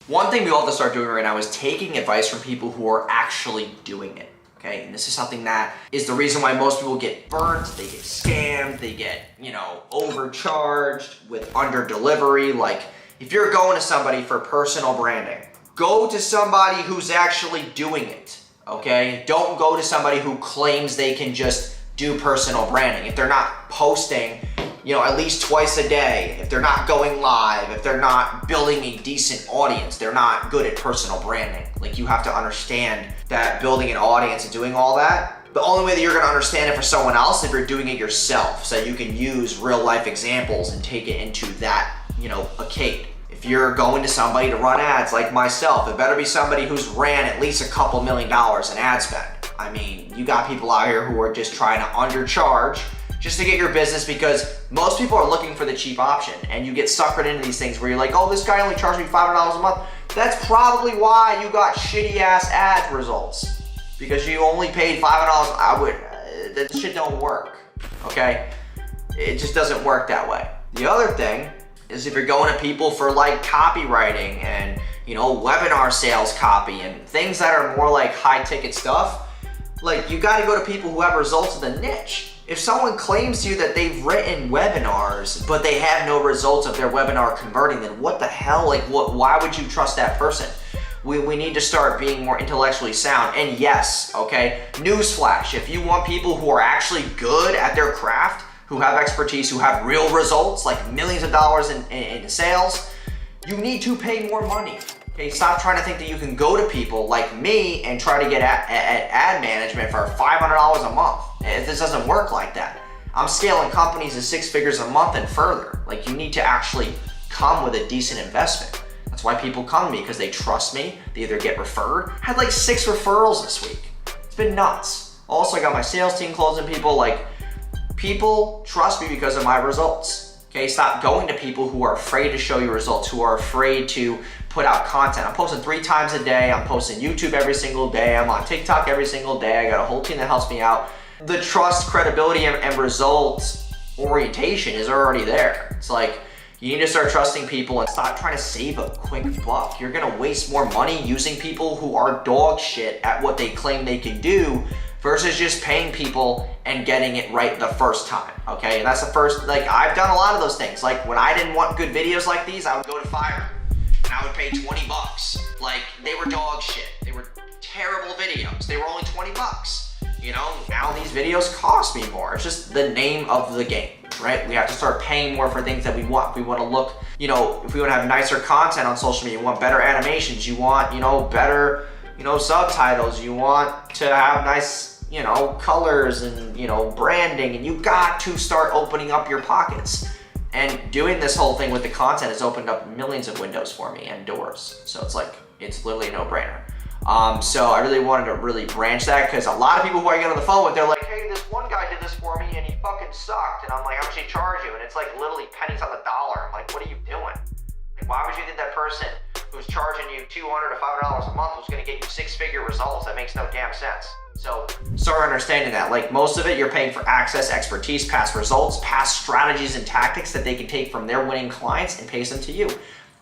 One thing we all have to start doing right now is taking advice from people who are actually doing it. Okay, and this is something that is the reason why most people get burnt, they get scammed, they get, overcharged with under delivery. Like, if you're going to somebody for personal branding, go to somebody who's actually doing it, okay? Don't go to somebody who claims they can just do personal branding. If they're not posting, at least twice a day, if they're not going live, if they're not building a decent audience, they're not good at personal branding. Like, you have to understand that building an audience and doing all that, the only way that you're gonna understand it for someone else is if you're doing it yourself, so you can use real life examples and take it into that, arcade. If you're going to somebody to run ads like myself, it better be somebody who's ran at least a couple $1 million in ad spend. I mean, you got people out here who are just trying to undercharge just to get your business, because most people are looking for the cheap option, and you get suckered into these things where you're like, oh, this guy only charged me $500 a month. That's probably why you got shitty ass ad results, because you only paid $500. That shit don't work, okay? It just doesn't work that way. The other thing is if you're going to people for like copywriting and, webinar sales copy and things that are more like high ticket stuff, like, you got to go to people who have results in the niche. If someone claims to you that they've written webinars, but they have no results of their webinar converting, then what the hell? Like, why would you trust that person? We need to start being more intellectually sound. And yes, okay, newsflash, if you want people who are actually good at their craft, who have expertise, who have real results, like millions of dollars in sales, you need to pay more money. Okay, stop trying to think that you can go to people like me and try to get ad management for $500 a month. This doesn't work like that. I'm scaling companies to 6 figures a month and further. Like, you need to actually come with a decent investment. That's why people come to me, because they trust me. They either get referred. I had like 6 referrals this week. It's been nuts. Also, I got my sales team closing people. Like, people trust me because of my results. Okay, stop going to people who are afraid to show you results, who are afraid to put out content. I'm posting 3 times a day. I'm posting YouTube every single day. I'm on TikTok every single day. I got a whole team that helps me out. The trust, credibility, and results orientation is already there. It's like, you need to start trusting people and stop trying to save a quick buck. You're gonna waste more money using people who are dog shit at what they claim they can do versus just paying people and getting it right the first time, okay? And that's the first, like, I've done a lot of those things. Like, when I didn't want good videos like these, I would go to Fiverr and I would pay 20 bucks. Like, they were dog shit. They were terrible videos. They were only 20 bucks. Now these videos cost me more. It's just the name of the game, right? We have to start paying more for things that we want. If we want to look, if we want to have nicer content on social media, you want better animations, you want, better, subtitles, you want to have nice, colors and, branding, and you got to start opening up your pockets. And doing this whole thing with the content has opened up millions of windows for me and doors. So it's like, it's literally a no-brainer. So I really wanted to really branch that, because a lot of people who I get on the phone with, they're like, hey, this one guy did this for me and he fucking sucked. And I'm like, how much did he charge you? And it's like literally pennies on the dollar. I'm like, what are you doing? Like, why would you think that person who's charging you $200 to $500 a month was gonna get you 6-figure results? That makes no damn sense. So start understanding that. Like, most of it, you're paying for access, expertise, past results, past strategies and tactics that they can take from their winning clients and paste them to you.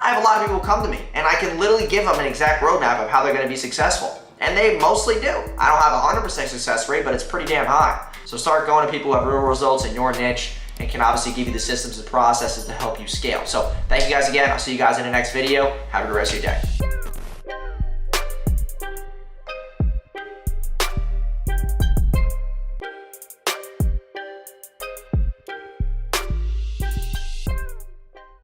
I have a lot of people who come to me, and I can literally give them an exact roadmap of how they're gonna be successful. And they mostly do. I don't have a 100% success rate, but it's pretty damn high. So start going to people who have real results in your niche and can obviously give you the systems and processes to help you scale. So thank you guys again. I'll see you guys in the next video. Have a good rest of your day.